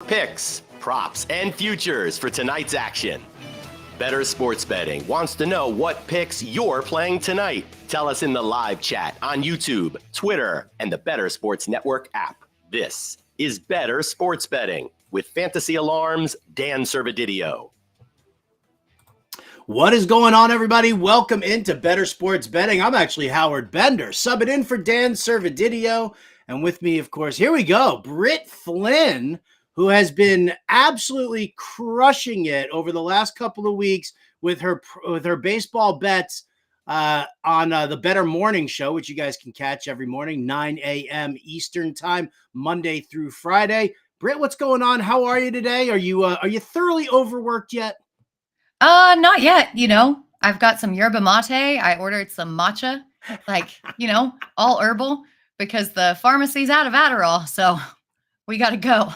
picks, props, and futures for tonight's action. Bettor Sports Betting wants to know what picks you're playing tonight. Tell us in the live chat on YouTube, Twitter, and the Bettor Sports Network app. This is Bettor Sports Betting with Fantasy Alarm's Dan Servadidio. What is going on, everybody? Welcome into Bettor Sports Betting. I'm actually Howard Bender, subbing in for Dan Servadidio. And with me, of course, here we go, Britt Flinn, who has been absolutely crushing it over the last couple of weeks with her baseball bets on the Bettor Morning Show, which you guys can catch every morning, 9 a.m. Eastern time, Monday through Friday. Britt, what's going on? How are you today? Are you thoroughly overworked yet? Not yet. I've got some yerba mate. I ordered some matcha, all herbal because the pharmacy's out of Adderall. So we got to go.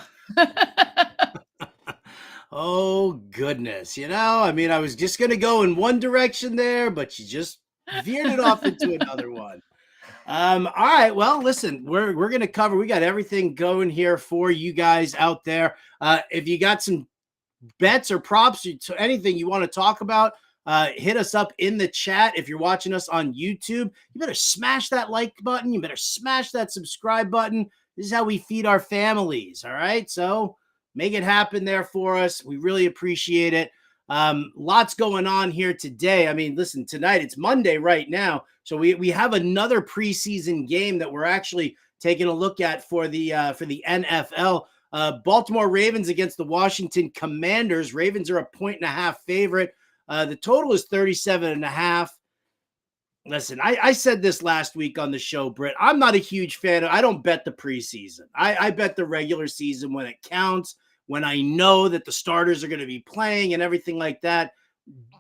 Oh, goodness. I was just going to go in one direction there, but you just veered it off into another one. All right. Well, listen, we're going to cover, we got everything going here for you guys out there. If you got some bets or props or anything you want to talk about, hit us up in the chat. If you're watching us on YouTube, you better smash that like button. You better smash that subscribe button. This is how we feed our families. All right. So make it happen there for us. We really appreciate it. Lots going on here today. I mean, listen, tonight it's Monday right now. So we have another preseason game that we're actually taking a look at for the NFL. Baltimore Ravens against the Washington Commanders. Ravens are a 1.5 favorite. The total is 37.5. Listen, I said this last week on the show, Britt. I'm not a huge fan. I don't bet the preseason. I bet the regular season when it counts, when I know that the starters are going to be playing and everything like that.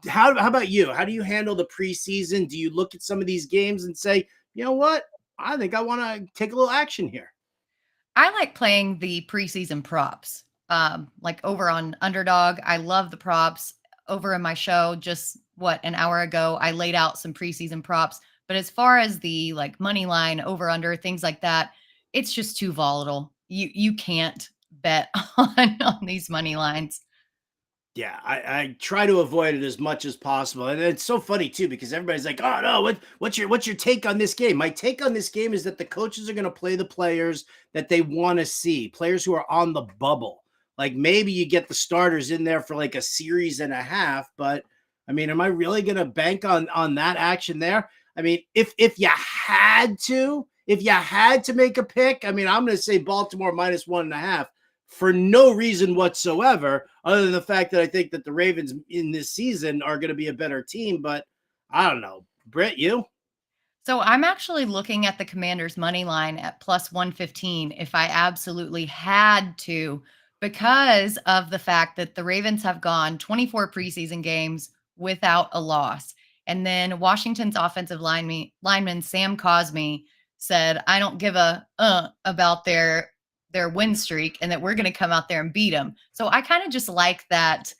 How about you? How do you handle the preseason? Do you look at some of these games and say, you know what? I think I want to take a little action here. I like playing the preseason props, like over on Underdog. I love the props. Over in my show, just an hour ago, I laid out some preseason props. But as far as the money line, over under, things like that, it's just too volatile. You can't bet on these money lines. Yeah, I try to avoid it as much as possible. And it's so funny too, because everybody's like, oh no, what's your take on this game? My take on this game is that the coaches are going to play the players that they want to see, players who are on the bubble. Like maybe you get the starters in there for a series and a half, but I mean, am I really going to bank on that action there? I mean, if you had to make a pick, I mean, I'm going to say Baltimore -1.5 for no reason whatsoever, other than the fact that I think that the Ravens in this season are going to be a better team. But I don't know, Britt, you? So I'm actually looking at the Commanders money line at +115 if I absolutely had to, because of the fact that the Ravens have gone 24 preseason games without a loss. And then Washington's offensive lineman, Sam Cosmi, said, I don't give a about their win streak and that we're going to come out there and beat them. So I kind of just like that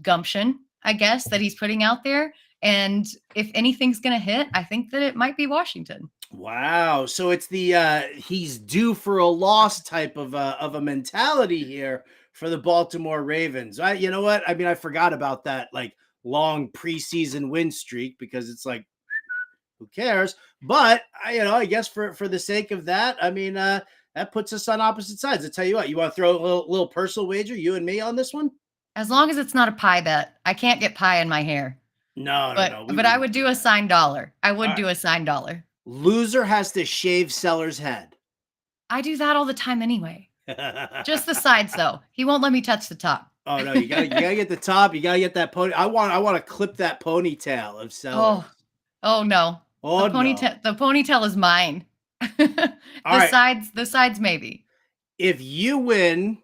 gumption, I guess, that he's putting out there. And if anything's going to hit, I think that it might be Washington. Wow. So it's the he's due for a loss type of a mentality here for the Baltimore Ravens. You know what? I mean, I forgot about that long preseason win streak because it's who cares? But I guess for the sake of that, I mean, that puts us on opposite sides. I tell you what, you want to throw a little personal wager, you and me, on this one? As long as it's not a pie bet. I can't get pie in my hair. No. But I would do a signed dollar. I would do a signed dollar. Loser has to shave seller's head. I do that all the time anyway. Just the sides, though. He won't let me touch the top. Oh no, you gotta get the top. You gotta get that pony. I want to clip that ponytail of sellers. Oh no. Oh, the ponytail is mine. The sides maybe. If you win,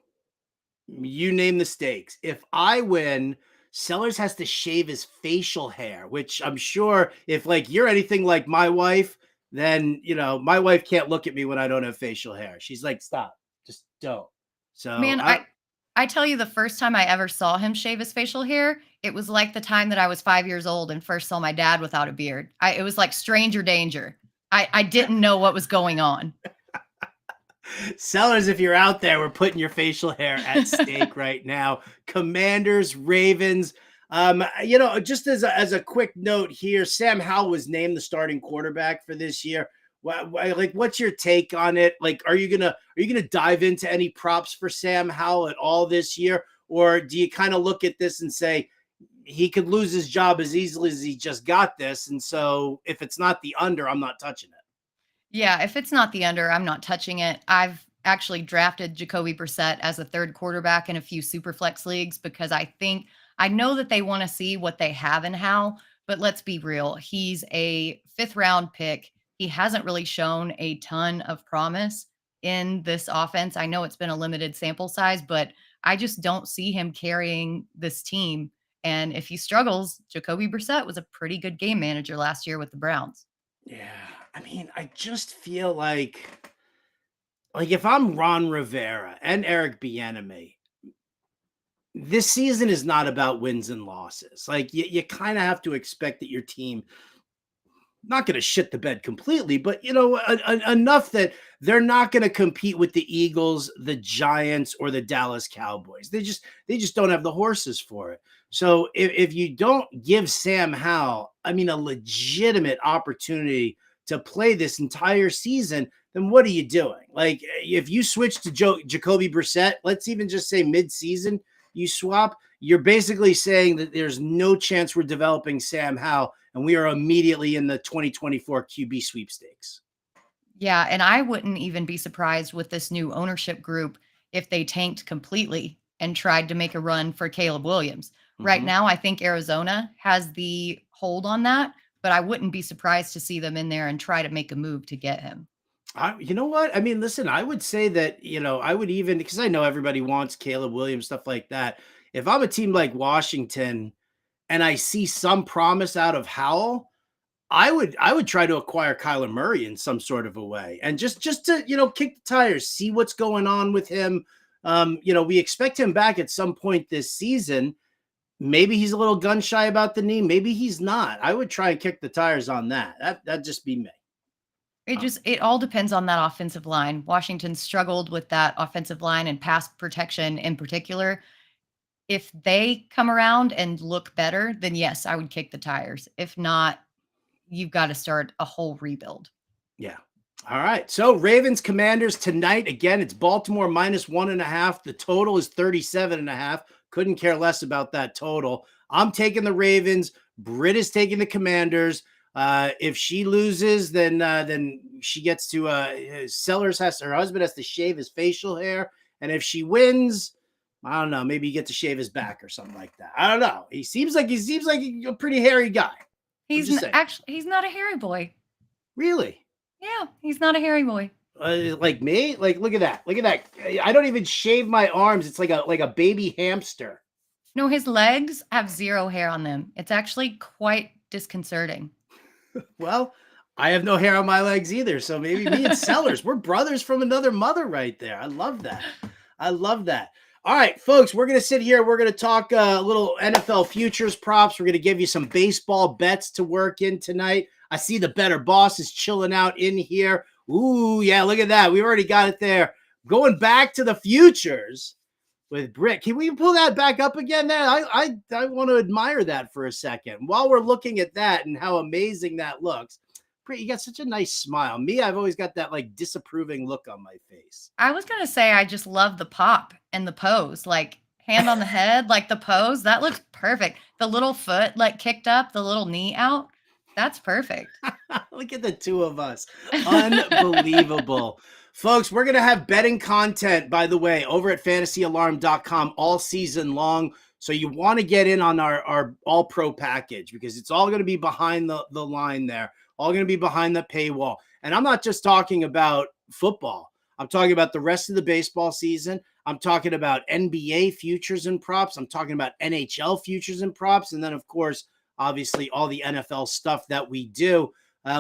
you name the stakes. If I win, Sellers has to shave his facial hair, which I'm sure if you're anything like my wife, then my wife can't look at me when I don't have facial hair. She's like, stop, just don't. So man, I tell you, the first time I ever saw him shave his facial hair, it was like the time that I was 5 years old and first saw my dad without a beard. It was like stranger danger. I didn't know what was going on. Sellers, if you're out there, we're putting your facial hair at stake right now. Commanders, Ravens. Just as a quick note here, Sam Howell was named the starting quarterback for this year. What's your take on it? Like, are you gonna dive into any props for Sam Howell at all this year, or do you kind of look at this and say he could lose his job as easily as he just got this? And so, if it's not the under, I'm not touching it. Yeah, if it's not the under, I'm not touching it. I've actually drafted Jacoby Brissett as a third quarterback in a few super flex leagues because I know that they want to see what they have in Howell, but let's be real. He's a 5th round pick. He hasn't really shown a ton of promise in this offense. I know it's been a limited sample size, but I just don't see him carrying this team. And if he struggles, Jacoby Brissett was a pretty good game manager last year with the Browns. Yeah, I mean, I just feel like if I'm Ron Rivera and Eric Bieniemy, this season is not about wins and losses. Like you kind of have to expect that your team not going to shit the bed completely, but enough that they're not going to compete with the Eagles, the Giants, or the Dallas Cowboys. They just don't have the horses for it. So if you don't give Sam Howell, a legitimate opportunity to play this entire season, then what are you doing? Like if you switch to Jacoby Brissett, let's even just say mid-season, you swap, you're basically saying that there's no chance we're developing Sam Howell, and we are immediately in the 2024 QB sweepstakes. Yeah, and I wouldn't even be surprised with this new ownership group if they tanked completely and tried to make a run for Caleb Williams. Right now, I think Arizona has the hold on that, but I wouldn't be surprised to see them in there and try to make a move to get him. You know what? Listen, I would say that, I would even, because I know everybody wants Caleb Williams, stuff like that. If I'm a team like Washington and I see some promise out of Howell, I would try to acquire Kyler Murray in some sort of a way and just to, kick the tires, see what's going on with him. We expect him back at some point this season. Maybe he's a little gun shy about the knee. Maybe he's not. I would try and kick the tires on that. That'd just be me. It all depends on that offensive line. Washington struggled with that offensive line and pass protection in particular. If they come around and look better, then yes, I would kick the tires. If not, you've got to start a whole rebuild. Yeah. All right. So Ravens Commanders tonight. Again, it's Baltimore -1.5. The total is 37.5. Couldn't care less about that total. I'm taking the Ravens. Britt is taking the Commanders. If she loses, then she gets to her husband has to shave his facial hair. And if she wins, I don't know, maybe you get to shave his back or something like that. I don't know. He seems like a pretty hairy guy. He's not a hairy boy. Really? Yeah, he's not a hairy boy. Like me? Like look at that. Look at that. I don't even shave my arms. It's like a baby hamster. No, his legs have 0 hair on them. It's actually quite disconcerting. Well, I have no hair on my legs either. So maybe me and Sellers, we're brothers from another mother right there. I love that. All right, folks, we're going to sit here. We're going to talk a little NFL futures props. We're going to give you some baseball bets to work in tonight. I see the Bettor Boss is chilling out in here. Ooh, yeah, look at that. We already got it there. Going back to the futures with Britt. Can we pull that back up again there? I want to admire that for a second. While we're looking at that and how amazing that looks, Britt, you got such a nice smile. Me, I've always got that like disapproving look on my face. I was going to say I just love the pop and the pose, like hand on the head, like the pose. That looks perfect. The little foot like kicked up, the little knee out. That's perfect. Look at the two of us. Unbelievable. Folks, we're going to have betting content, by the way, over at fantasyalarm.com all season long. So you want to get in on our all-pro package because it's all going to be behind the line there, all going to be behind the paywall. And I'm not just talking about football. I'm talking about the rest of the baseball season. I'm talking about NBA futures and props. I'm talking about NHL futures and props. And then, of course, obviously all the NFL stuff that we do.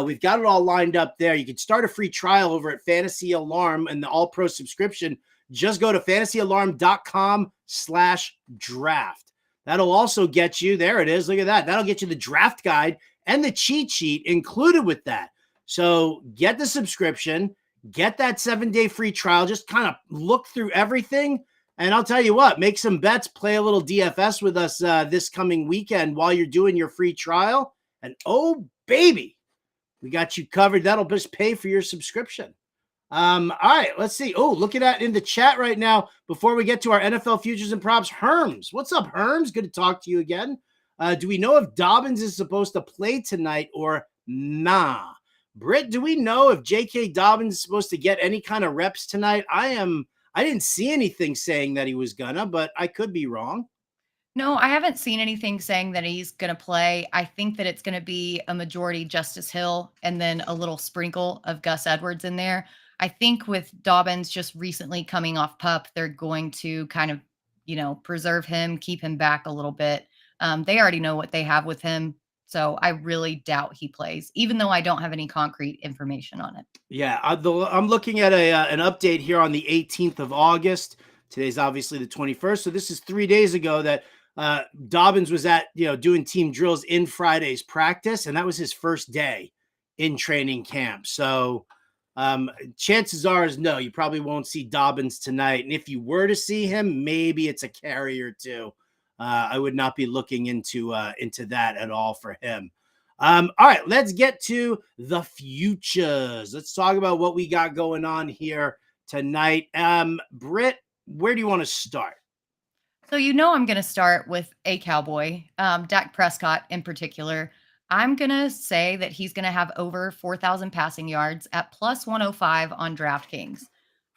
We've got it all lined up there. You can start a free trial over at Fantasy Alarm and the All-Pro subscription. Just go to fantasyalarm.com/draft. That'll also get you, there it is, look at that. That'll get you the draft guide and the cheat sheet included with that. So get the subscription, get that 7-day free trial. Just kind of look through everything. And I'll tell you what, make some bets, play a little DFS with us this coming weekend while you're doing your free trial. And oh, baby, we got you covered. That'll just pay for your subscription. All right, let's see. Oh, look at that in the chat right now. Before we get to our NFL futures and props, Herms. What's up, Herms? Good to talk to you again. Do we know if Dobbins is supposed to play tonight or nah? Britt, do we know if J.K. Dobbins is supposed to get any kind of reps tonight? I didn't see anything saying that he was gonna, but I could be wrong. No, I haven't seen anything saying that he's going to play. I think that it's going to be a majority Justice Hill and then a little sprinkle of Gus Edwards in there. I think with Dobbins just recently coming off PUP, they're going to kind of, preserve him, keep him back a little bit. They already know what they have with him. So I really doubt he plays, even though I don't have any concrete information on it. Yeah, I'm looking at an update here on the 18th of August. Today's obviously the 21st. So this is 3 days ago that Dobbins was at, doing team drills in Friday's practice, and that was his first day in training camp. So chances are is no, you probably won't see Dobbins tonight. And if you were to see him, maybe it's a carry or two. I would not be looking into that at all for him. All right, let's get to the futures. Let's talk about what we got going on here tonight. Britt, where do you want to start? So I'm going to start with a Cowboy, Dak Prescott in particular. I'm going to say that he's going to have over 4,000 passing yards at plus 105 on DraftKings.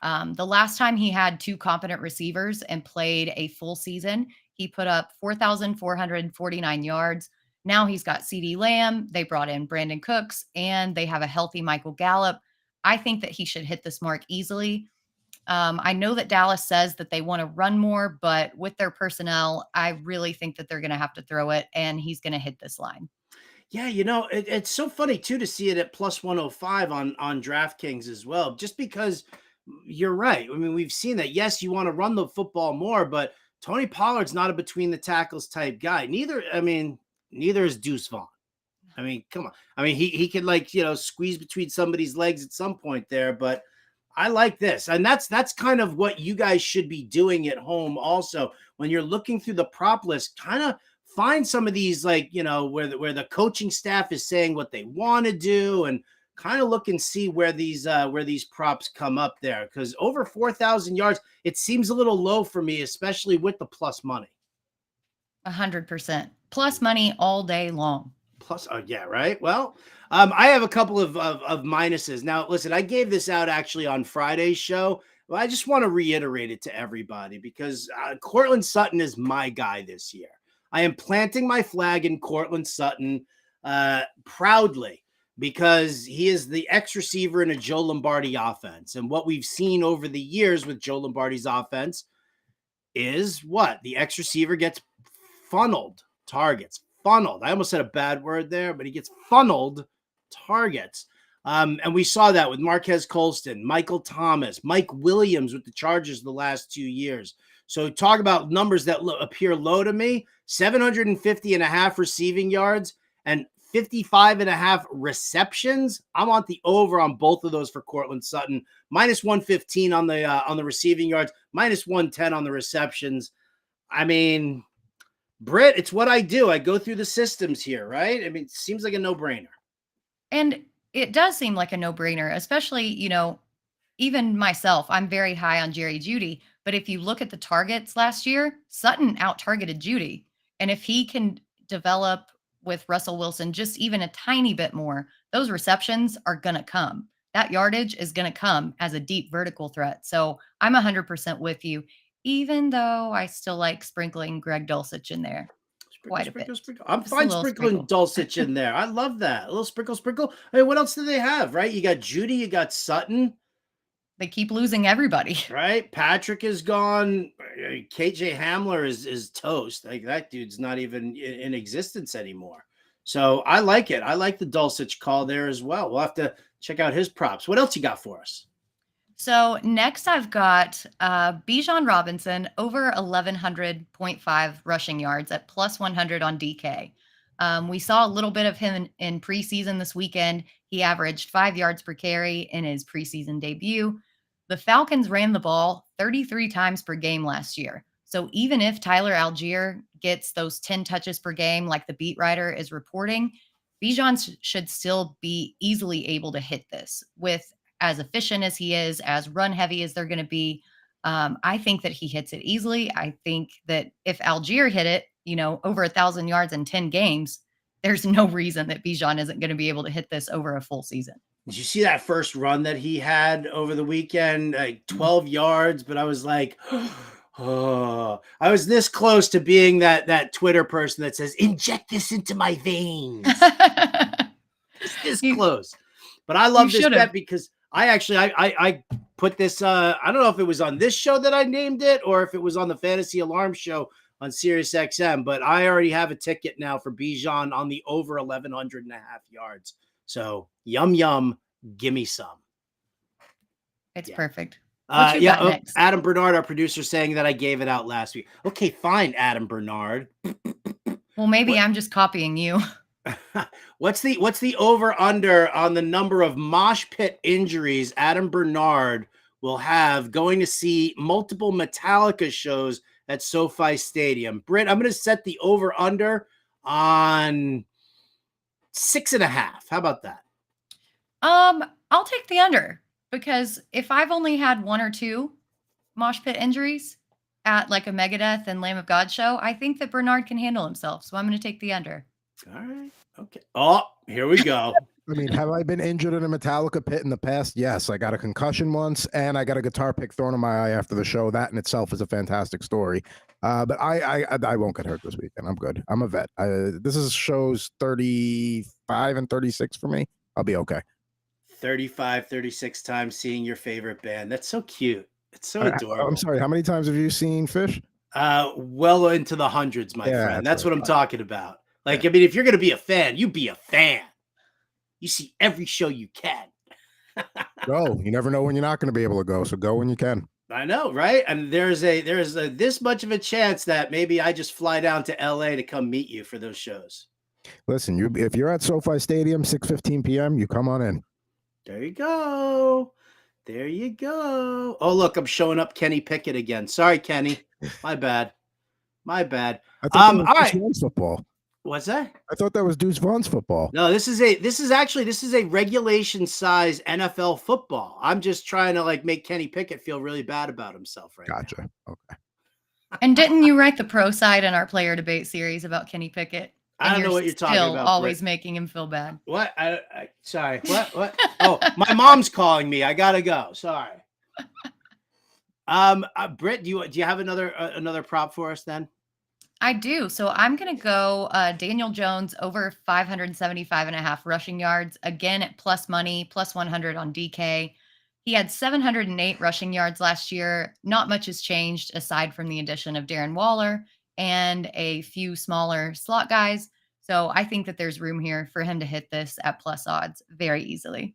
The last time he had two competent receivers and played a full season, he put up 4,449 yards. Now he's got CeeDee Lamb. They brought in Brandon Cooks, and they have a healthy Michael Gallup. I think that he should hit this mark easily. I know that Dallas says that they want to run more, but with their personnel, I really think that they're going to have to throw it, and he's going to hit this line. Yeah, it's so funny, too, to see it at plus 105 on DraftKings as well, just because you're right. I mean, we've seen that. Yes, you want to run the football more, but Tony Pollard's not a between the tackles type guy. Neither is Deuce Vaughn. I mean, come on. I mean, he could squeeze between somebody's legs at some point there, but I like this. And that's kind of what you guys should be doing at home also. When you're looking through the prop list, kind of find some of these where the coaching staff is saying what they want to do, and kind of look and see where these props come up there, because over 4,000 yards, it seems a little low for me, especially with the plus money. 100% plus money all day long. Plus, yeah, right. Well, I have a couple of minuses. Now, listen, I gave this out actually on Friday's show, but I just want to reiterate it to everybody because Courtland Sutton is my guy this year. I am planting my flag in Courtland Sutton proudly, because he is the X receiver in a Joe Lombardi offense. And what we've seen over the years with Joe Lombardi's offense is what? The X receiver gets funneled targets. Funneled. I almost said a bad word there, but he gets funneled targets. And we saw that with Marquez Colston, Michael Thomas, Mike Williams with the Chargers the last 2 years. So talk about numbers that appear low to me. 750.5 receiving yards and 55.5 receptions. I want the over on both of those for Courtland Sutton. Minus 115 on the receiving yards, minus 110 on the receptions. I mean, Britt, it's what I do. I go through the systems here, right? I mean, it seems like a no-brainer. And it does seem like a no-brainer, especially, even myself. I'm very high on Jerry Jeudy, but if you look at the targets last year, Sutton out-targeted Jeudy. And if he can develop with Russell Wilson just even a tiny bit more, those receptions are going to come. That yardage is going to come as a deep vertical threat. So I'm 100% with you, even though I still like sprinkling Greg Dulcich in there. Quite a bit. I'm fine sprinkling Dulcich in there. I love that. A little sprinkle. I mean, what else do they have, right? You got Jeudy, you got Sutton. They keep losing everybody. Right? Patrick is gone. KJ Hamler is toast. Like, that dude's not even in existence anymore. So I like it. I like the Dulcich call there as well. We'll have to check out his props. What else you got for us? So next I've got Bijan Robinson over 1,100.5 rushing yards at plus 100 on DK. We saw a little bit of him in preseason this weekend. He He averaged 5 yards per carry in his preseason debut. The Falcons ran the ball 33 times per game last year. So even if Tyler Algier gets those 10 touches per game, like the beat writer is reporting, Bijan should still be easily able to hit this with as efficient as he is, as run heavy as they're going to be. I think that he hits it easily. I think that if Algier hit it, over 1,000 yards in 10 games, there's no reason that Bijan isn't going to be able to hit this over a full season. Did you see that first run that he had over the weekend? Like 12 yards, but I was like, oh, I was this close to being that Twitter person that says, inject this into my veins. This close. But I love this bet because I put this, I don't know if it was on this show that I named it or if it was on the Fantasy Alarm show on Sirius XM, but I already have a ticket now for Bijan on the over 1,100.5 yards. So yum, give me some. It's perfect. Adam Bernard, our producer, saying that I gave it out last week. Okay, fine, Adam Bernard. Well, maybe I'm just copying you. What's the over under on the number of mosh pit injuries Adam Bernard will have going to see multiple Metallica shows at SoFi Stadium? Britt, I'm going to set the over under on 6.5. How about that? I'll take the under because if I've only had 1 or 2 mosh pit injuries at like a Megadeth and Lamb of God show, I think that Bernard can handle himself. So I'm going to take the under. All right. Okay. Oh, here we go. I mean, have I been injured in a Metallica pit in the past? Yes. I got a concussion once, and I got a guitar pick thrown in my eye after the show. That in itself is a fantastic story. But I won't get hurt this weekend. I'm good. I'm a vet. This is shows 35 and 36 for me. I'll be okay. 35, 36 times seeing your favorite band. That's so cute. It's so adorable. I'm sorry. How many times have you seen Fish? Well into the hundreds, my friend. That's what I'm talking about. Like, I mean, if you're going to be a fan, you be a fan. You see every show you can. Go. You never know when you're not going to be able to go. So go when you can. I know, right? And there's this much of a chance that maybe I just fly down to LA to come meet you for those shows. Listen, if you're at SoFi Stadium, 6:15 p.m., you come on in. There you go. There you go. Oh, look, I'm showing up Kenny Pickett again. Sorry, Kenny. My bad. I thought that was Deuce Vaughn's football. What's that? I thought that was Deuce Vaughn's football. No, this is a regulation size NFL football. I'm just trying to make Kenny Pickett feel really bad about himself right now. Gotcha. Okay. And didn't you write the pro side in our player debate series about Kenny Pickett? I don't know what you're talking about. Always making him feel bad. What? Sorry. What? Oh, my mom's calling me. I gotta go. Sorry. Britt, do you have another prop for us then? I do. So I'm going to go Daniel Jones over 575.5 rushing yards, again at plus money, plus 100 on DK. He had 708 rushing yards last year. Not much has changed aside from the addition of Darren Waller and a few smaller slot guys. So I think that there's room here for him to hit this at plus odds very easily.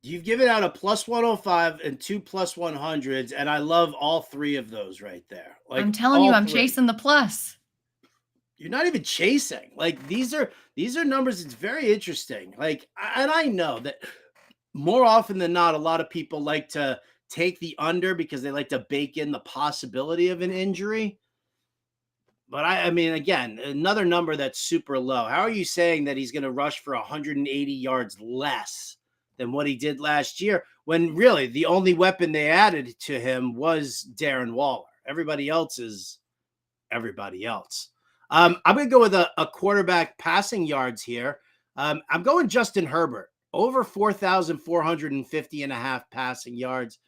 You've given out a plus 105 and 2 plus 100s, and I love all 3 of those right there. I'm telling you, I'm chasing the plus. You're not even chasing. These are numbers. It's very interesting. And I know that more often than not, a lot of people like to take the under because they like to bake in the possibility of an injury. But I mean, again, another number that's super low. How are you saying that he's going to rush for 180 yards less than what he did last year when really the only weapon they added to him was Darren Waller? Everybody else is everybody else. I'm going to go with a quarterback passing yards here. I'm going Justin Herbert over 4,450.5 passing yards.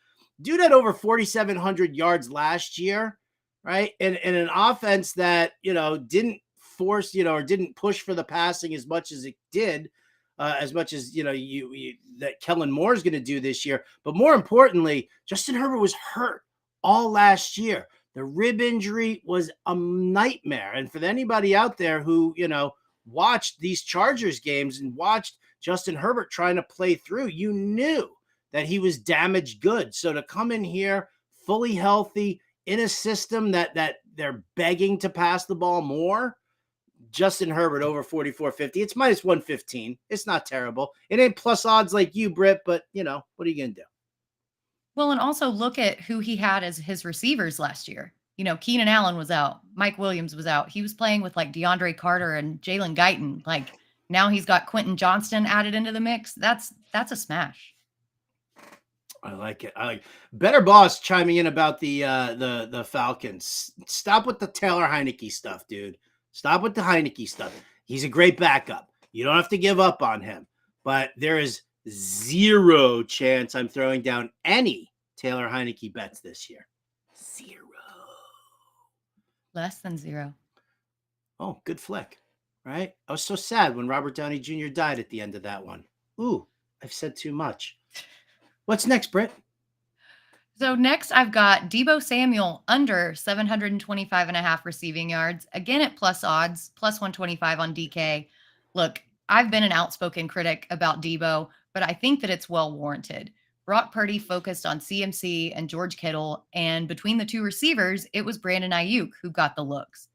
Dude had over 4,700 yards last year, right? And an offense that, didn't force, or didn't push for the passing as much as it did, as much as, that Kellen Moore is going to do this year. But more importantly, Justin Herbert was hurt all last year. The rib injury was a nightmare. And for anybody out there who, watched these Chargers games and watched Justin Herbert trying to play through, you knew that he was damaged goods. So to come in here fully healthy in a system that they're begging to pass the ball more, Justin Herbert over 44.50. It's minus 115. It's not terrible. It ain't plus odds like you, Britt, but what are you going to do? Well, and also look at who he had as his receivers last year. Keenan Allen was out. Mike Williams was out. He was playing with like DeAndre Carter and Jalen Guyton. Like now he's got Quentin Johnston added into the mix. That's a smash. I like it. I like Better Boss chiming in about the Falcons. Stop with the Taylor Heineke stuff, dude. Stop with the Heineke stuff. He's a great backup. You don't have to give up on him. But there is zero chance I'm throwing down any Taylor Heineke bets this year. Zero. Less than zero. Oh, good flick. Right? I was so sad when Robert Downey Jr. died at the end of that one. Ooh, I've said too much. What's next, Britt? So next I've got Deebo Samuel under 725.5 receiving yards. Again at plus odds, plus 125 on DK. Look, I've been an outspoken critic about Deebo, but I think that it's well warranted. Brock Purdy focused on CMC and George Kittle, and between the two receivers, it was Brandon Ayuk who got the looks.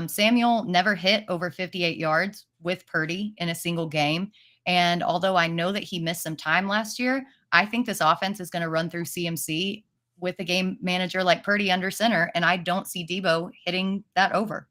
Samuel never hit over 58 yards with Purdy in a single game. And although I know that he missed some time last year, I think this offense is going to run through CMC with a game manager like Purdy under center, and I don't see Deebo hitting that over.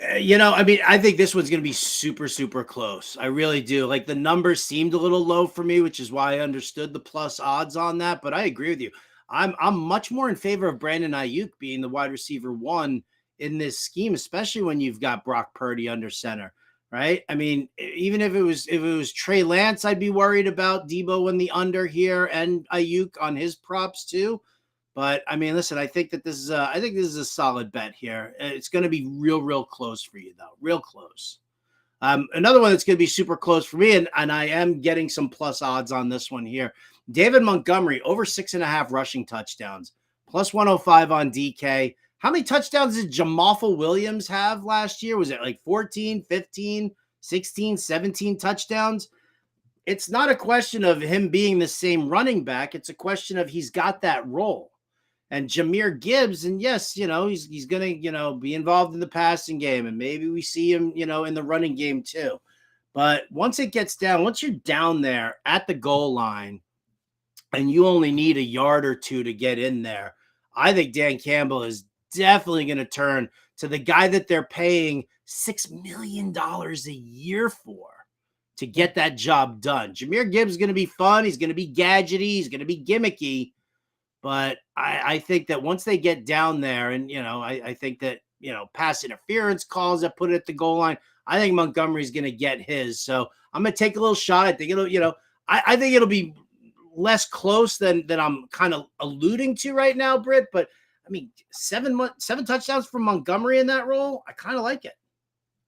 I think this one's going to be super, super close. I really do. Like the numbers seemed a little low for me, which is why I understood the plus odds on that. But I agree with you. I'm much more in favor of Brandon Ayuk being the wide receiver one in this scheme, especially when you've got Brock Purdy under center. Right. I mean, even if it was Trey Lance, I'd be worried about Deebo in the under here and Ayuk on his props too. But I mean, listen, I think this is a solid bet here. It's going to be real close for you though. Real close. Another one that's going to be super close for me. And I am getting some plus odds on this one here. David Montgomery over 6.5 rushing touchdowns, plus 105 on DK. How many touchdowns did Jamal Williams have last year? Was it like 14, 15, 16, 17 touchdowns? It's not a question of him being the same running back. It's a question of he's got that role. And Jahmyr Gibbs, and yes, he's going to, be involved in the passing game, and maybe we see him, in the running game too. But once you're down there at the goal line and you only need a yard or two to get in there, I think Dan Campbell is definitely going to turn to the guy that they're paying $6 million a year for to get that job done. Jahmyr Gibbs is going to be fun. He's going to be gadgety. He's going to be gimmicky. But I think that once they get down there and, I think that, pass interference calls that put it at the goal line, I think Montgomery's going to get his. So I'm going to take a little shot. I think I think it'll be less close than I'm kind of alluding to right now, Britt. But I mean, 7 touchdowns from Montgomery in that role, I kind of like it.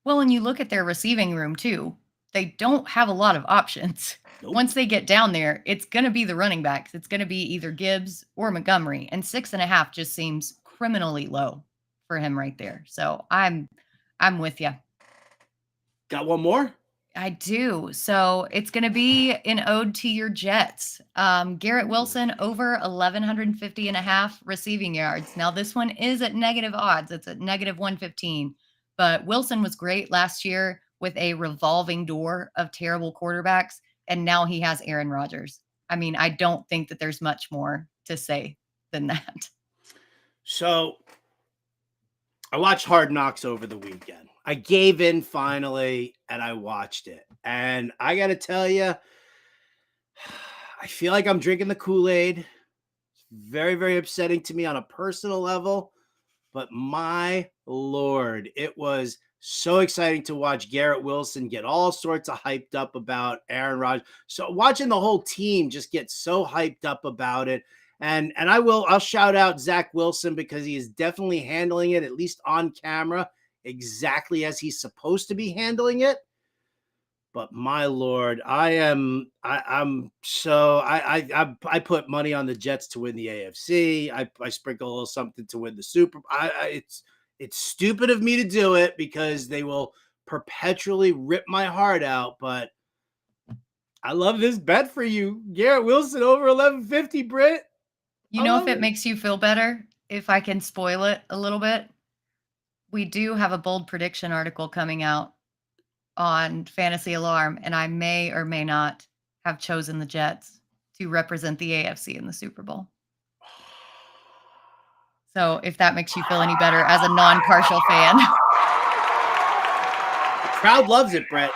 Well, and you look at their receiving room too. They don't have a lot of options. Nope. Once they get down there, it's going to be the running backs. It's going to be either Gibbs or Montgomery. And 6.5 just seems criminally low for him right there. So I'm with you. Got one more? I do. So it's going to be an ode to your Jets. Garrett Wilson over 1,150.5 receiving yards. Now this one is at negative odds. It's at negative 115. But Wilson was great last year with a revolving door of terrible quarterbacks. And now he has Aaron Rodgers. I mean, I don't think that there's much more to say than that. So I watched Hard Knocks over the weekend. I gave in finally, and I watched it. And I got to tell you, I feel like I'm drinking the Kool-Aid. It's very, very upsetting to me on a personal level. But my Lord, it was so exciting to watch Garrett Wilson get all sorts of hyped up about Aaron Rodgers. So watching the whole team just get so hyped up about it. And I'll shout out Zach Wilson because he is definitely handling it, at least on camera, exactly as he's supposed to be handling it. But my Lord, I put money on the Jets to win the AFC. I sprinkle a little something to win the Super. It's stupid of me to do it because they will perpetually rip my heart out. But I love this bet for you, Garrett Wilson over 1150, Britt. You know, if it makes you feel better, if I can spoil it a little bit, We do have a bold prediction article coming out on Fantasy Alarm, and I may or may not have chosen the Jets to represent the AFC in the Super Bowl. So if that makes you feel any better as a non-partial fan. The crowd loves it, Brett.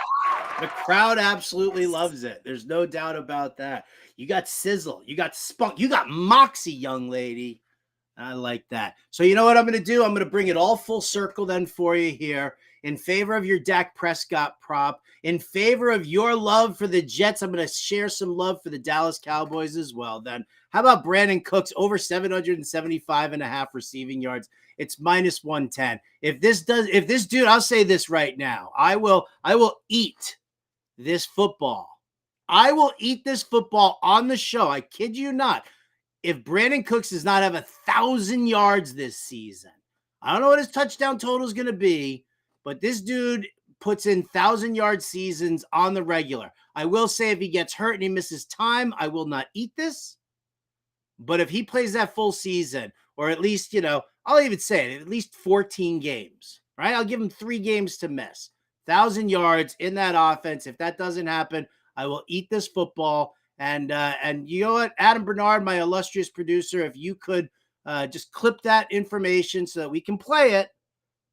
The crowd absolutely loves it. There's no doubt about that. You got sizzle. You got spunk. You got moxie, young lady. I like that. So you know what I'm going to do? I'm going to bring it all full circle then for you here. In favor of your Dak Prescott prop, in favor of your love for the Jets, I'm going to share some love for the Dallas Cowboys as well. Then how about Brandon Cooks over 775.5 receiving yards? It's minus 110. If this dude, I'll say this right now. I will eat this football. I will eat this football on the show. I kid you not. If Brandon Cooks does not have 1,000 yards this season, I don't know what his touchdown total is going to be, but this dude puts in 1,000-yard seasons on the regular. I will say if he gets hurt and he misses time, I will not eat this. But if he plays that full season, or at least, I'll even say it, at least 14 games, right? I'll give him 3 games to miss. 1,000 yards in that offense. If that doesn't happen, I will eat this football. And you know what, Adam Bernard, my illustrious producer, if you could just clip that information so that we can play it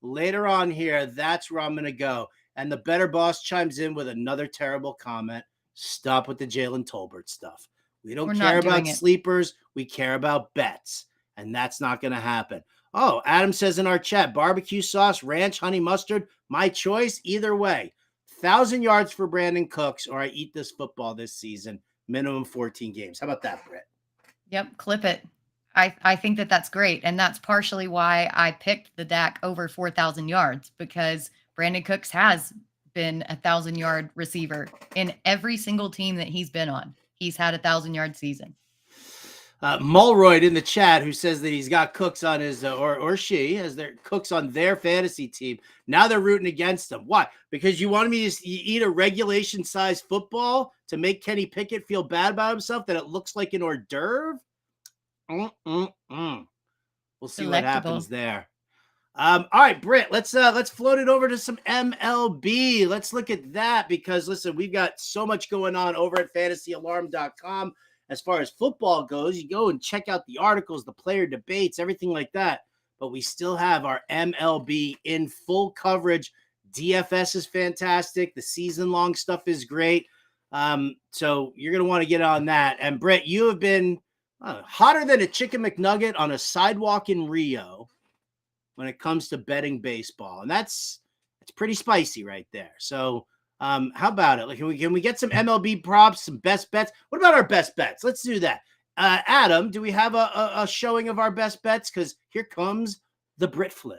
later on here, that's where I'm going to go. And the Better Boss chimes in with another terrible comment. Stop with the Jalen Tolbert stuff. We're care about sleepers. We care about bets. And that's not going to happen. Oh, Adam says in our chat, barbecue sauce, ranch, honey mustard, my choice, either way. 1,000 yards for Brandon Cooks, or I eat this football this season. Minimum 14 games. How about that, Britt? Yep, clip it. I think that's great. And that's partially why I picked the Dak over 4,000 yards, because Brandon Cooks has been 1,000-yard receiver in every single team that he's been on. He's had 1,000-yard season. Mulroyd in the chat, who says that he's got Cooks on his, or she has their Cooks on their fantasy team. Now they're rooting against them. Why? Because you wanted me to eat a regulation-sized football to make Kenny Pickett feel bad about himself, that it looks like an hors d'oeuvre? We'll see what happens there. All right, Britt, let's float it over to some MLB. Let's look at that, because listen, we've got so much going on over at fantasyalarm.com. As far as football goes, you go and check out the articles, the player debates, everything like that. But we still have our MLB in full coverage. DFS is fantastic. The season-long stuff is great. So you're going to want to get on that. And Brett, you have been hotter than a chicken McNugget on a sidewalk in Rio when it comes to betting baseball. And that's pretty spicy right there. So how about it? Like, can we get some MLB props, some best bets? What about our best bets? Let's do that. Adam, do we have a showing of our best bets? Because here comes the Britt Flinn.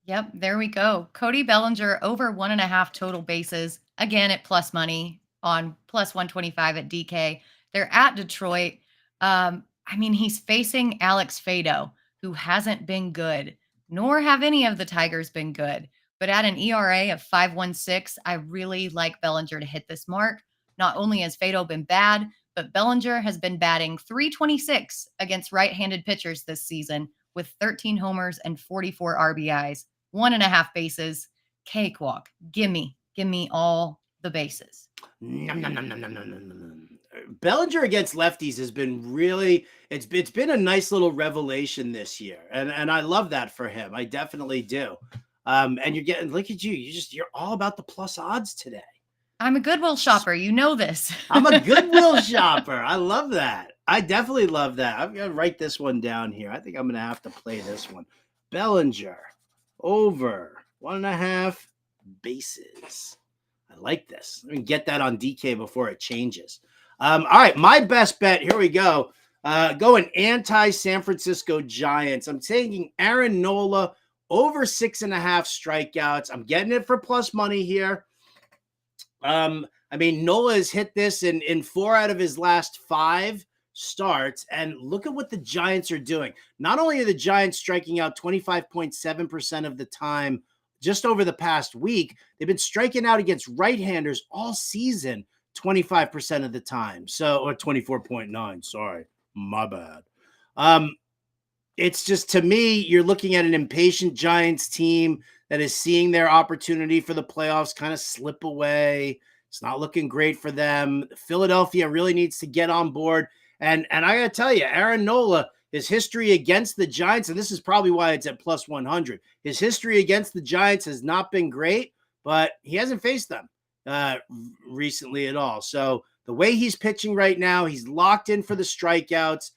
Yep, there we go. Cody Bellinger over 1.5 total bases. Again, at plus money on plus 125 at DK. They're at Detroit. He's facing Alex Fado, who hasn't been good, nor have any of the Tigers been good. But at an ERA of 5.16, I really like Bellinger to hit this mark. Not only has Fado been bad, but Bellinger has been batting .326 against right-handed pitchers this season with 13 homers and 44 RBIs, 1.5 bases. Cakewalk. Give me all the bases. Nom, nom, nom, nom, nom, nom, nom, nom. Bellinger against lefties has been really, it's been a nice little revelation this year. And I love that for him. I definitely do. And you're getting, look at you. You're all about the plus odds today. I'm a Goodwill shopper. You know this. I'm a Goodwill shopper. I love that. I definitely love that. I'm going to write this one down here. I think I'm going to have to play this one. Bellinger over 1.5 bases. I like this. Let me get that on DK before it changes. All right, my best bet. Here we go. Going anti-San Francisco Giants. I'm taking Aaron Nola over 6.5 strikeouts. I'm getting it for plus money here. Nola has hit this in 4 out of his last 5 starts. And look at what the Giants are doing. Not only are the Giants striking out 25.7% of the time just over the past week, they've been striking out against right-handers all season 25% of the time. So, or 24.9, sorry, my bad. It's just, to me, you're looking at an impatient Giants team that is seeing their opportunity for the playoffs kind of slip away. It's not looking great for them. Philadelphia really needs to get on board. And I got to tell you, Aaron Nola, his history against the Giants, and this is probably why it's at plus 100. His history against the Giants has not been great, but he hasn't faced them recently at all. So the way he's pitching right now, he's locked in for the strikeouts.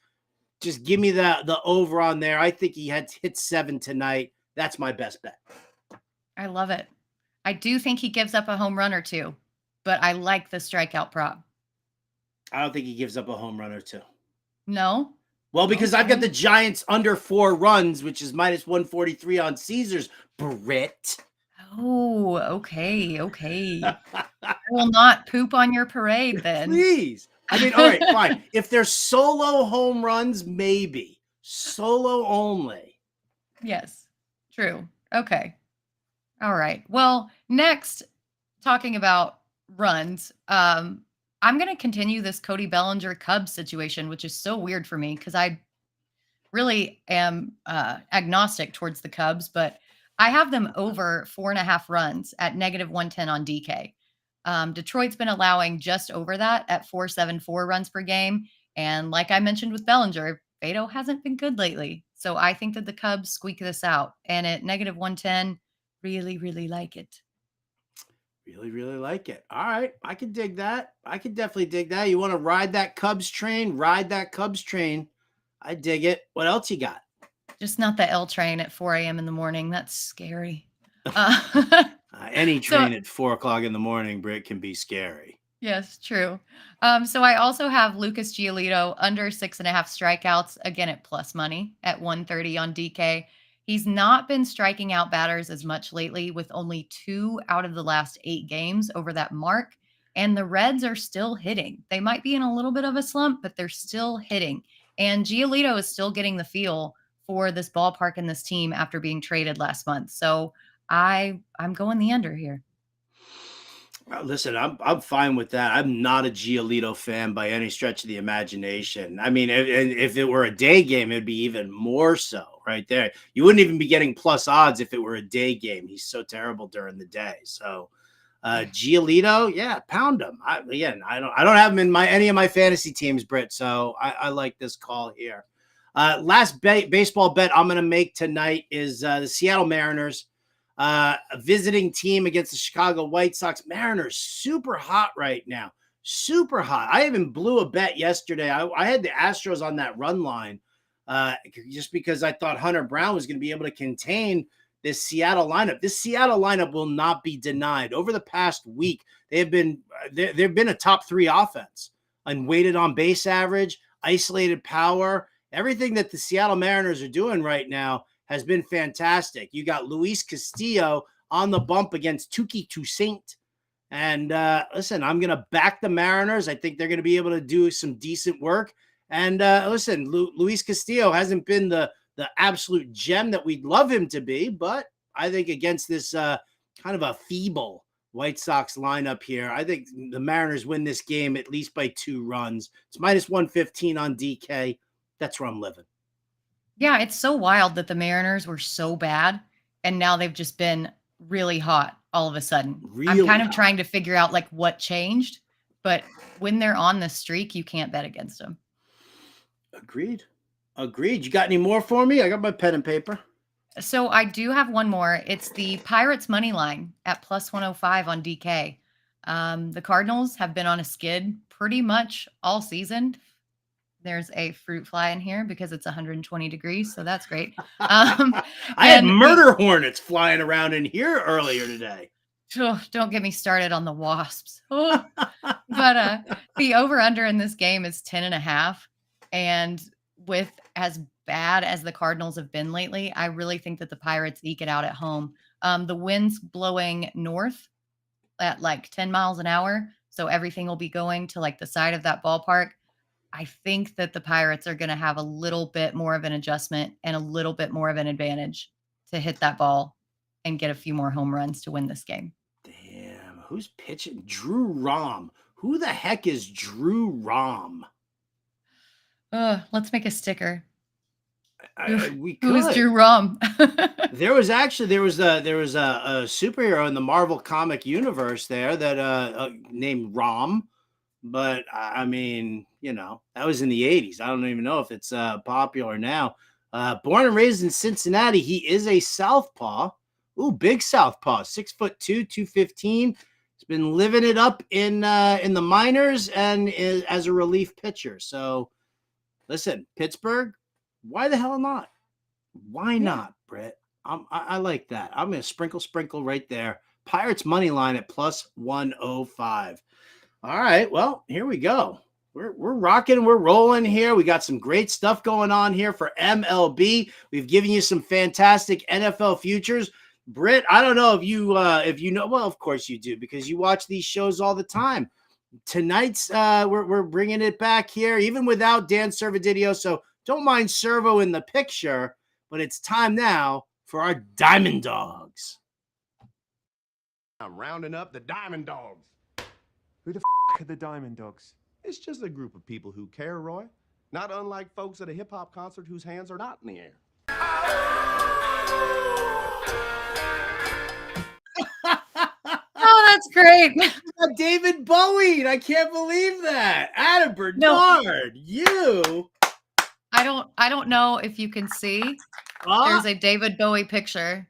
Just give me the over on there. I think he had hit 7 tonight. That's my best bet. I love it. I do think he gives up a home run or two, but I like the strikeout prop. I don't think he gives up a home run or two. No? Well, because I've got the Giants under 4 runs, which is minus 143 on Caesars. Britt. Oh, okay. I will not poop on your parade then. Please. I mean, all right, fine. If there's solo home runs, maybe. Solo only. Yes, true. Okay. All right. Well, next, talking about runs, I'm going to continue this Cody Bellinger Cubs situation, which is so weird for me because I really am agnostic towards the Cubs, but I have them over 4.5 runs at negative 110 on DK. Detroit's been allowing just over that at 4.74 runs per game. And like I mentioned with Bellinger, Beto hasn't been good lately. So I think that the Cubs squeak this out. And at negative 110, really, really like it. Really, really like it. All right. I can dig that. I can definitely dig that. You want to ride that Cubs train? Ride that Cubs train. I dig it. What else you got? Just not the L train at 4 a.m. in the morning. That's scary. Any train at 4 o'clock in the morning, Britt, can be scary. Yes, true. So I also have Lucas Giolito under 6.5 strikeouts, again at plus money at 130 on DK. He's not been striking out batters as much lately, with only 2 out of the last 8 games over that mark. And the Reds are still hitting. They might be in a little bit of a slump, but they're still hitting. And Giolito is still getting the feel for this ballpark and this team after being traded last month. So I'm going the under here. Listen, I'm fine with that. I'm not a Giolito fan by any stretch of the imagination. I mean, if it were a day game, it'd be even more so right there. You wouldn't even be getting plus odds if it were a day game. He's so terrible during the day. So Giolito, yeah, pound him. I don't have him in any of my fantasy teams, Britt. So I like this call here. Last baseball bet I'm going to make tonight is the Seattle Mariners. A visiting team against the Chicago White Sox. Mariners super hot right now. Super hot. I even blew a bet yesterday. I had the Astros on that run line just because I thought Hunter Brown was going to be able to contain this Seattle lineup. This Seattle lineup will not be denied. Over the past week, they've been a top 3 offense and weighted on base average, isolated power. Everything that the Seattle Mariners are doing right now has been fantastic. You got Luis Castillo on the bump against Tuki Toussaint. And listen, I'm going to back the Mariners. I think they're going to be able to do some decent work. And listen, Luis Castillo hasn't been the absolute gem that we'd love him to be, but I think against this kind of a feeble White Sox lineup here, I think the Mariners win this game at least by 2 runs. It's minus 115 on DK. That's where I'm living. Yeah, it's so wild that the Mariners were so bad, and now they've just been really hot all of a sudden. I'm kind of trying to figure out like what changed, but when they're on the streak, you can't bet against them. Agreed. You got any more for me? I got my pen and paper. So I do have one more. It's the Pirates money line at plus 105 on DK. The Cardinals have been on a skid pretty much all season. There's a fruit fly in here because it's 120 degrees, so that's great. I had murder hornets flying around in here earlier today. Oh, don't get me started on the wasps. Oh. But the over-under in this game is 10.5. And with as bad as the Cardinals have been lately, I really think that the Pirates eke it out at home. The wind's blowing north at like 10 miles an hour, so everything will be going to like the side of that ballpark. I think that the Pirates are going to have a little bit more of an adjustment and a little bit more of an advantage to hit that ball and get a few more home runs to win this game. Damn, who's pitching? Drew Rom. Who the heck is Drew Rom? Let's make a sticker. We Who is could. Drew Rom? There was a superhero in the Marvel comic universe there that named Rom, but I mean, that was in the 80s. I don't even know if it's popular now. Born and raised in Cincinnati, he is a southpaw. Ooh, big southpaw, 6'2", 215. He's been living it up in the minors and as a relief pitcher. So, listen, Pittsburgh, why the hell not? Why not, Britt? I like that. I'm going to sprinkle right there. Pirates money line at plus 105. All right, well, here we go. We're rocking, we're rolling here. We got some great stuff going on here for MLB. We've given you some fantastic NFL futures. Britt, I don't know if you know. Well, of course you do, because you watch these shows all the time. Tonight's we're bringing it back here, even without Dan Servadidio. So don't mind Servo in the picture, but it's time now for our Diamond Dogs. I'm rounding up the Diamond Dogs. Who the are the Diamond Dogs? It's just a group of people who care, Roy. Not unlike folks at a hip-hop concert whose hands are not in the air. Oh, that's great. David Bowie. I can't believe that. Adam Bernard, you. I don't know if you can see. There's a David Bowie picture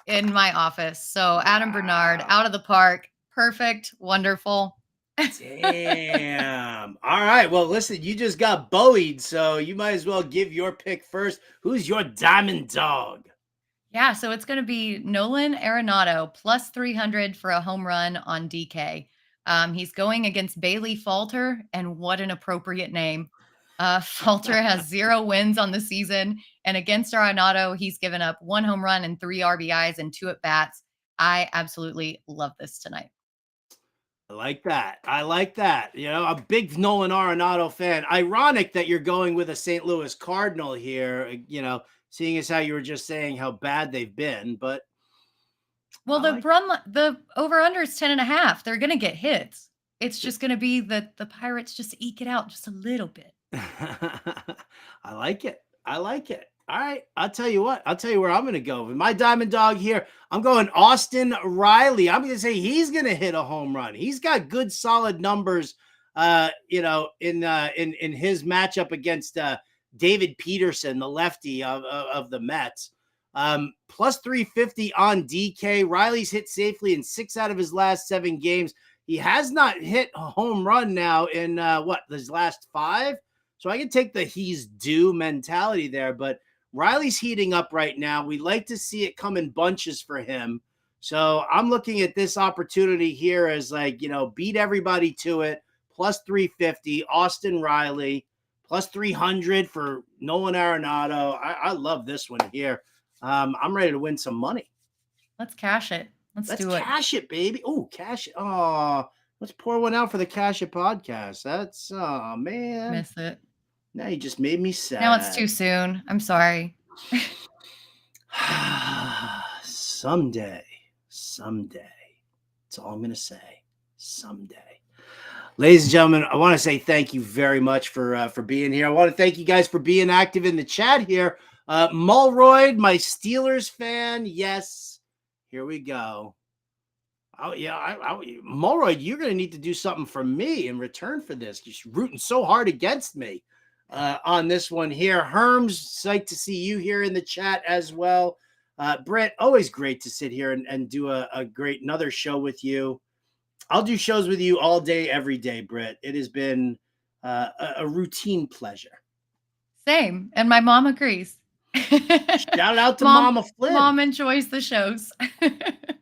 in my office. So Adam Bernard, out of the park. Perfect. Wonderful. Damn. All right. Well, listen, you just got Bowied, so you might as well give your pick first. Who's your Diamond Dog? Yeah, so it's going to be Nolan Arenado plus 300 for a home run on DK. He's going against Bailey Falter, and what an appropriate name. Falter has 0 wins on the season, and against Arenado, he's given up 1 home run and 3 RBIs and 2 at-bats. I absolutely love this tonight. I like that. A big Nolan Arenado fan. Ironic that you're going with a St. Louis Cardinal here, seeing as how you were just saying how bad they've been. But well, the over-under is 10.5. They're going to get hits. It's just going to be that the Pirates just eke it out just a little bit. I like it. All right. I'll tell you what. I'll tell you where I'm going to go. With my Diamond Dog here, I'm going Austin Riley. I'm going to say he's going to hit a home run. He's got good, solid numbers, in his matchup against David Peterson, the lefty of the Mets. Plus 350 on DK. Riley's hit safely in 6 out of his last 7 games. He has not hit a home run now in his last 5. So I can take the he's due mentality there, but Riley's heating up right now. We like to see it come in bunches for him. So I'm looking at this opportunity here as beat everybody to it. Plus 350, Austin Riley, plus 300 for Nolan Arenado. I love this one here. I'm ready to win some money. Let's cash it. Let's do it. Cash it, baby. Oh, cash it. Oh, let's pour one out for the Cash It podcast. That's, oh, man. Miss it. Now you just made me sad. No, it's too soon. I'm sorry. Someday. That's all I'm going to say. Someday. Ladies and gentlemen, I want to say thank you very much for being here. I want to thank you guys for being active in the chat here. Mulroyd, my Steelers fan. Yes. Here we go. Oh, yeah. Mulroyd, you're going to need to do something for me in return for this. You're rooting so hard against me on this one here. Herms, psyched to see you here in the chat as well. Britt, always great to sit here and do a great another show with you. I'll do shows with you all day, every day, Britt. It has been a routine pleasure. Same. And my mom agrees. Shout out to Mama Flynn. Mom enjoys the shows.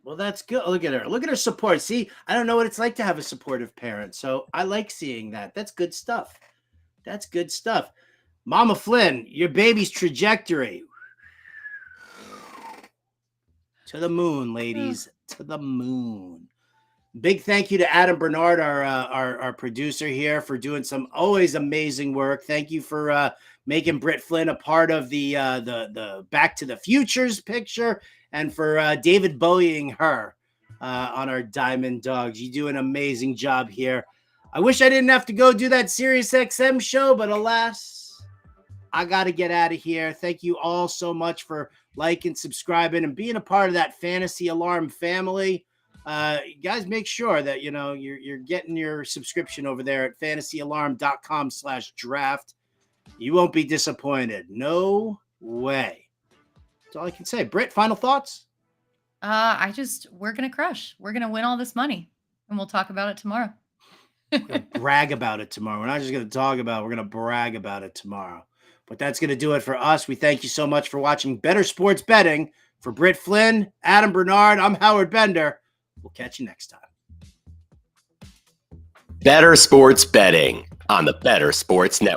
Well, that's good. Look at her. Look at her support. See, I don't know what it's like to have a supportive parent. So I like seeing that. That's good stuff. Mama Flynn, your baby's trajectory. To the moon, ladies. To the moon. Big thank you to Adam Bernard, our producer here, for doing some always amazing work. Thank you for making Britt Flinn a part of the Back to the Futures picture, and for David Bowieing her on our Diamond Dogs. You do an amazing job here. I wish I didn't have to go do that Sirius XM show, but alas, I got to get out of here. Thank you all so much for liking, subscribing, and being a part of that Fantasy Alarm family. You guys make sure that, you're getting your subscription over there at fantasyalarm.com/draft. You won't be disappointed. No way. That's all I can say. Britt, final thoughts? We're going to crush. We're going to win all this money, and we'll talk about it tomorrow. We're going to brag about it tomorrow. We're not just going to talk about it. We're going to brag about it tomorrow. But that's going to do it for us. We thank you so much for watching Bettor Sports Betting. For Britt Flinn, Adam Bernard, I'm Howard Bender. We'll catch you next time. Bettor Sports Betting on the Bettor Sports Network.